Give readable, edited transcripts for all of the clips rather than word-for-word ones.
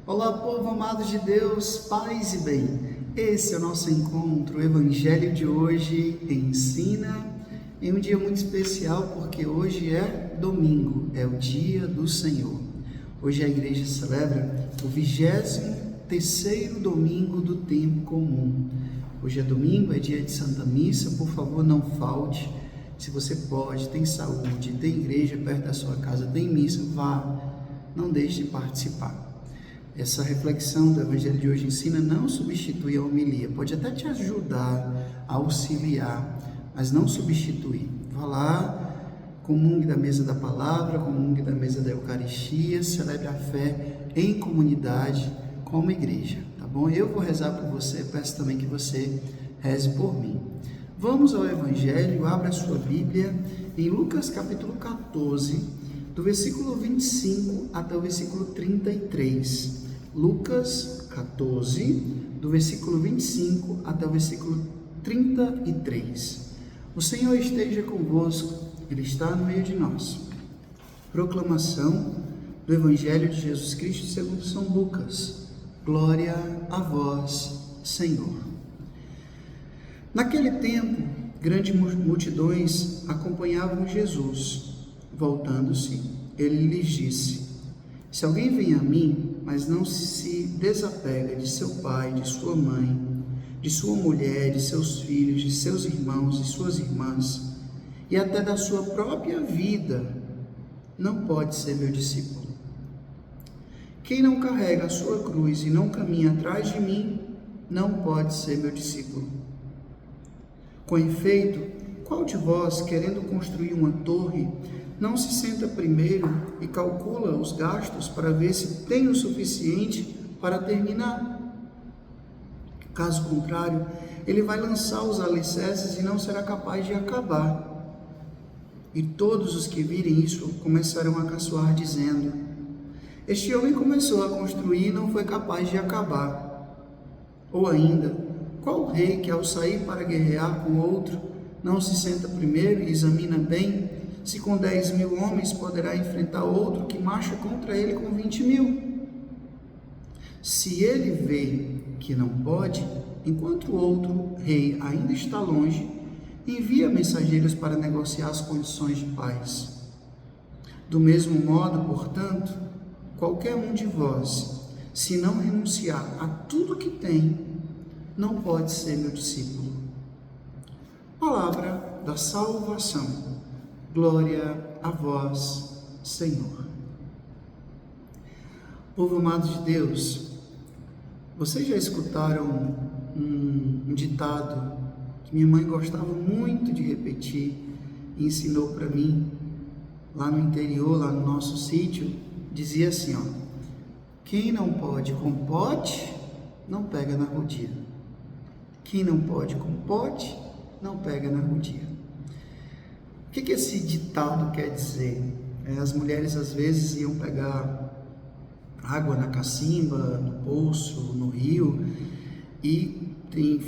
Olá, povo amado de Deus, paz e bem. Esse é o nosso encontro. O Evangelho de hoje ensina em um dia muito especial, porque hoje é domingo, é o dia do Senhor. Hoje a igreja celebra o 23º domingo do tempo comum. Hoje é domingo, é dia de Santa Missa, por favor não falte. Se você pode, tem saúde, tem igreja perto da sua casa, tem missa, vá, não deixe de participar. Essa reflexão do Evangelho de hoje ensina, não substitui a homilia, pode até te ajudar, auxiliar, mas não substituir. Vá lá, comungue da mesa da palavra, comungue da mesa da Eucaristia, celebre a fé em comunidade, como igreja, tá bom? Eu vou rezar por você, peço também que você reze por mim. Vamos ao Evangelho, abra a sua Bíblia em Lucas capítulo 14, do versículo 25 até o versículo 33. Lucas 14, do versículo 25 até o versículo 33. O Senhor esteja convosco, Ele está no meio de nós. Proclamação do Evangelho de Jesus Cristo segundo São Lucas. Glória a vós, Senhor. Naquele tempo, grandes multidões acompanhavam Jesus. Voltando-se, ele lhes disse: se alguém vem a mim, mas não se desapega de seu pai, de sua mãe, de sua mulher, de seus filhos, de seus irmãos e suas irmãs, e até da sua própria vida, não pode ser meu discípulo. Quem não carrega a sua cruz e não caminha atrás de mim, não pode ser meu discípulo. Com efeito, qual de vós, querendo construir uma torre, não se senta primeiro e calcula os gastos para ver se tem o suficiente para terminar? Caso contrário, ele vai lançar os alicerces e não será capaz de acabar. E todos os que virem isso começarão a caçoar, dizendo: este homem começou a construir e não foi capaz de acabar. Ou ainda, qual rei que ao sair para guerrear com outro, não se senta primeiro e examina bem se com 10.000 homens poderá enfrentar outro que marcha contra ele com 20.000? Se ele vê que não pode, enquanto o outro rei ainda está longe, envia mensageiros para negociar as condições de paz. Do mesmo modo, portanto, qualquer um de vós, se não renunciar a tudo que tem, não pode ser meu discípulo. Palavra da salvação. Glória a vós, Senhor. Povo amado de Deus, vocês já escutaram um ditado que minha mãe gostava muito de repetir e ensinou para mim lá no interior, lá no nosso sítio? Dizia assim, ó: quem não pode com pote, não pega na rodia. Quem não pode com pote, não pega na rodia. O que esse ditado quer dizer? As mulheres às vezes iam pegar água na cacimba, no poço, no rio, e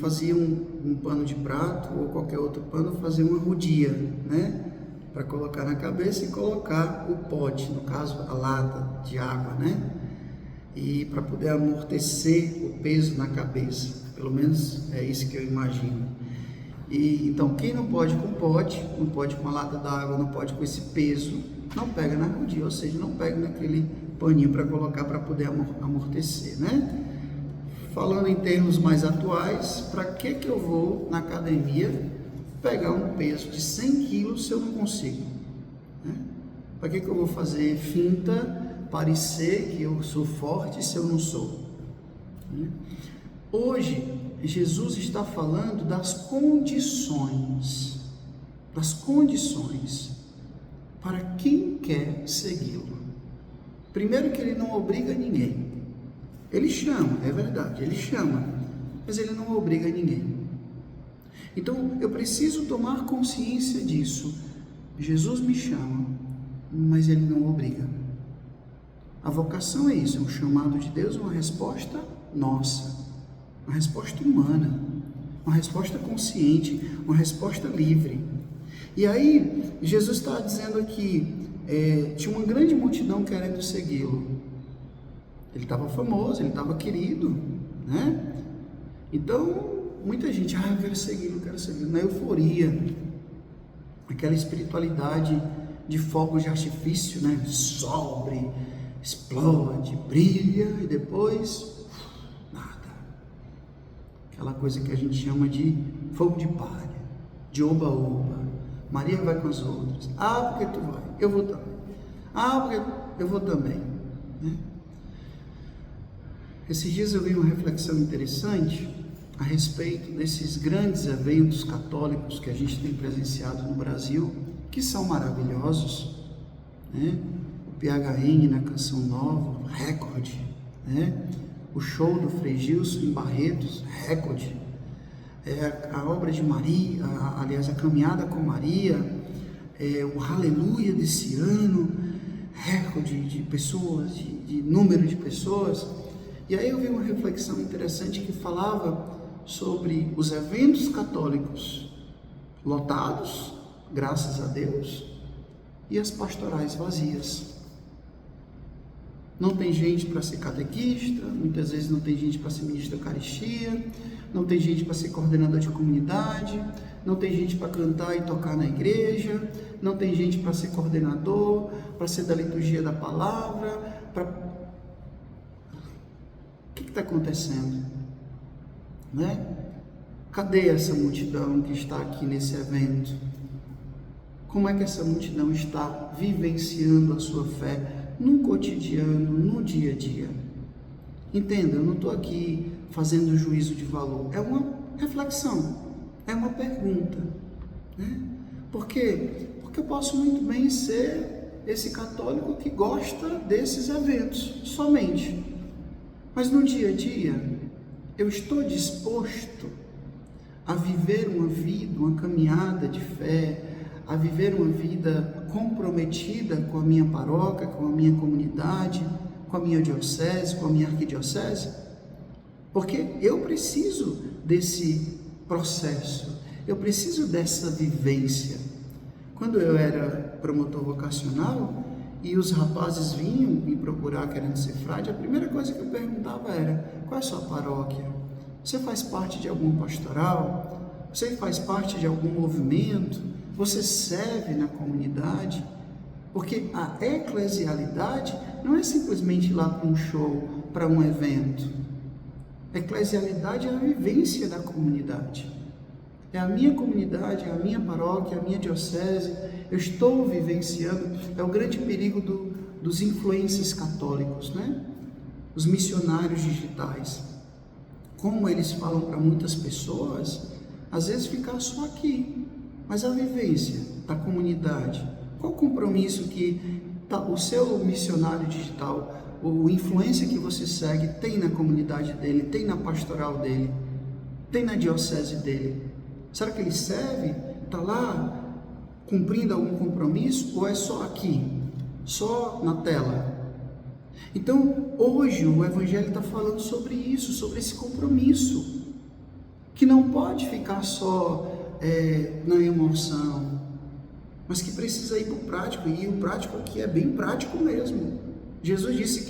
faziam um pano de prato ou qualquer outro pano, faziam uma rodia, né? Para colocar na cabeça e colocar o pote, no caso a lata de água, né? E para poder amortecer o peso na cabeça, pelo menos é isso que eu imagino. E então, quem não pode com pote, não pode com a lata d'água, não pode com esse peso, não pega na rodia, ou seja, não pega naquele paninho para colocar para poder amortecer, né? Falando em termos mais atuais, para que eu vou na academia pegar um peso de 100 quilos se eu não consigo? Né? Para que eu vou fazer finta, parecer que eu sou forte se eu não sou? Né? Hoje, Jesus está falando das condições para quem quer segui-lo. Primeiro que ele não obriga ninguém. Ele chama, é verdade, ele chama, mas ele não obriga ninguém. Então, eu preciso tomar consciência disso. Jesus me chama, mas ele não obriga. A vocação é isso, é um chamado de Deus, uma resposta nossa. Uma resposta humana, uma resposta consciente, uma resposta livre. E aí, Jesus está dizendo aqui, tinha uma grande multidão querendo segui-lo. Ele estava famoso, ele estava querido, né? Então, muita gente, eu quero seguir, eu quero seguir. Na euforia, aquela espiritualidade de fogos de artifício, né? Sobre, explode, brilha e depois nada. Aquela coisa que a gente chama de fogo de palha, de oba-oba. Maria vai com as outras. Porque tu vai, eu vou também. Porque eu vou também, né? Esses dias eu vi uma reflexão interessante a respeito desses grandes eventos católicos que a gente tem presenciado no Brasil, que são maravilhosos, né? O PHN na Canção Nova, recorde, né? O show do Frei Gilson em Barretos, recorde. A obra de Maria, aliás, a caminhada com Maria, o Aleluia desse ano, recorde de pessoas, de número de pessoas. E aí eu vi uma reflexão interessante que falava sobre os eventos católicos lotados, graças a Deus, e as pastorais vazias. Não tem gente para ser catequista, muitas vezes não tem gente para ser ministro da Eucaristia, não tem gente para ser coordenador de comunidade, não tem gente para cantar e tocar na igreja, não tem gente para ser coordenador, para ser da liturgia da palavra, O que está acontecendo? Né? Cadê essa multidão que está aqui nesse evento? Como é que essa multidão está vivenciando a sua fé no cotidiano, no dia a dia? Entenda, eu não estou aqui fazendo juízo de valor, é uma reflexão, é uma pergunta, né? Por quê? Porque eu posso muito bem ser esse católico que gosta desses eventos somente, mas no dia a dia eu estou disposto a viver uma vida, uma caminhada de fé, a viver uma vida comprometida com a minha paróquia, com a minha comunidade, com a minha diocese, com a minha arquidiocese? Porque eu preciso desse processo, eu preciso dessa vivência. Quando eu era promotor vocacional e os rapazes vinham me procurar querendo ser frade, a primeira coisa que eu perguntava era: qual é a sua paróquia? Você faz parte de algum pastoral? Você faz parte de algum movimento? Você serve na comunidade? Porque a eclesialidade não é simplesmente ir lá para um show, para um evento. A eclesialidade é a vivência da comunidade. É a minha comunidade, é a minha paróquia, é a minha diocese. Eu estou vivenciando. É o grande perigo dos influencers católicos, né? Os missionários digitais. Como eles falam para muitas pessoas, às vezes ficar só aqui. Mas a vivência da comunidade, qual o compromisso que o seu missionário digital, o influência que você segue, tem na comunidade dele, tem na pastoral dele, tem na diocese dele? Será que ele serve? Está lá cumprindo algum compromisso? Ou é só aqui? Só na tela? Então, hoje o Evangelho está falando sobre isso, sobre esse compromisso, que não pode ficar só na emoção, mas que precisa ir para o prático, e o prático aqui é bem prático mesmo. Jesus disse: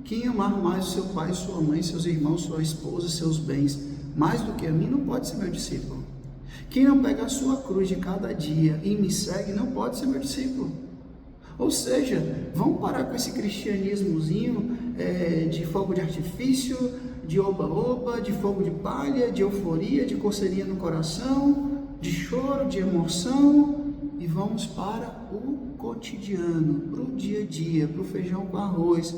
quem amar mais o seu pai, sua mãe, seus irmãos, sua esposa, seus bens, mais do que a mim, não pode ser meu discípulo. Quem não pega a sua cruz de cada dia e me segue, não pode ser meu discípulo. Ou seja, vamos parar com esse cristianismozinho de fogo de artifício, de oba-oba, de fogo de palha, de euforia, de coceirinha no coração, de choro, de emoção, e vamos para o cotidiano, para o dia a dia, para o feijão com arroz,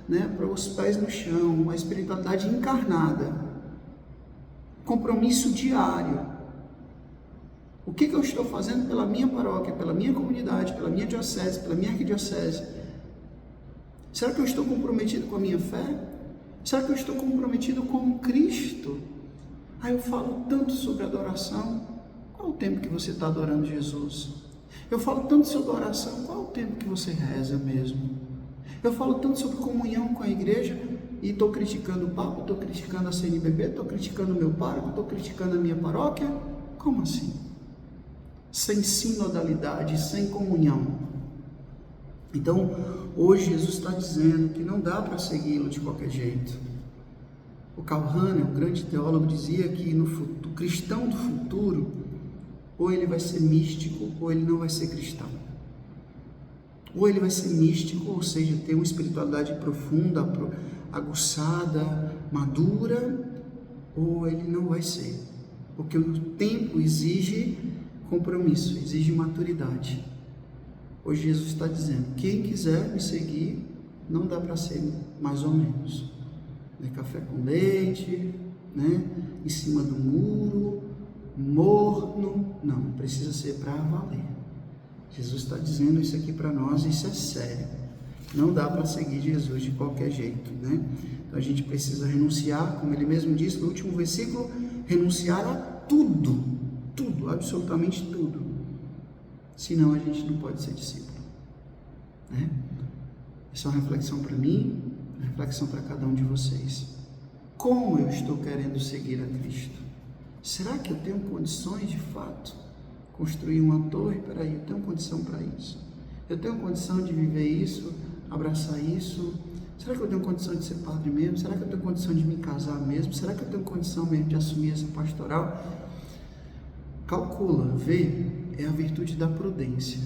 né? Para os pés no chão, uma espiritualidade encarnada, compromisso diário. O que eu estou fazendo pela minha paróquia, pela minha comunidade, pela minha diocese, pela minha arquidiocese? Será que eu estou comprometido com a minha fé? Será que eu estou comprometido com Cristo? Eu falo tanto sobre adoração. Qual o tempo que você está adorando Jesus? Eu falo tanto sobre oração. Qual o tempo que você reza mesmo? Eu falo tanto sobre comunhão com a igreja e estou criticando o Papa, estou criticando a CNBB, estou criticando o meu pároco, estou criticando a minha paróquia. Como assim? Sem sinodalidade, sem comunhão. Então, Hoje Jesus está dizendo que não dá para segui-lo de qualquer jeito. O Karl Rahner, um grande teólogo, dizia que o cristão do futuro, ou ele vai ser místico, ou ele não vai ser cristão. Ou ele vai ser místico, ou seja, ter uma espiritualidade profunda, aguçada, madura, ou ele não vai ser. Porque o tempo exige compromisso, exige maturidade. Hoje Jesus está dizendo, quem quiser me seguir, não dá para ser mais ou menos. Café com leite, em cima do muro, morno, não, precisa ser para valer. Jesus está dizendo isso aqui para nós, isso é sério. Não dá para seguir Jesus de qualquer jeito, Então a gente precisa renunciar, como ele mesmo disse no último versículo, renunciar a tudo, absolutamente tudo. Senão a gente não pode ser discípulo, Essa é uma reflexão para mim, uma reflexão para cada um de vocês. Como eu estou querendo seguir a Cristo? Será que eu tenho condições de fato? Construir uma torre? Peraí, eu tenho condição para isso? Eu tenho condição de viver isso? Abraçar isso? Será que eu tenho condição de ser padre mesmo? Será que eu tenho condição de me casar mesmo? Será que eu tenho condição mesmo de assumir essa pastoral? Calcula, vê, é a virtude da prudência.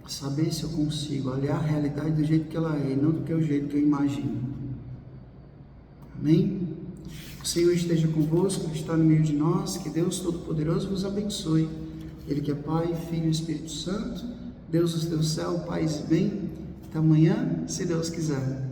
Saber se eu consigo olhar a realidade do jeito que ela é, e não do que é o jeito que eu imagino. Amém? O Senhor esteja convosco, Ele está no meio de nós, que Deus Todo-Poderoso vos abençoe. Ele que é Pai, Filho e Espírito Santo, Deus do céu, Pai e bem. Até amanhã, se Deus quiser.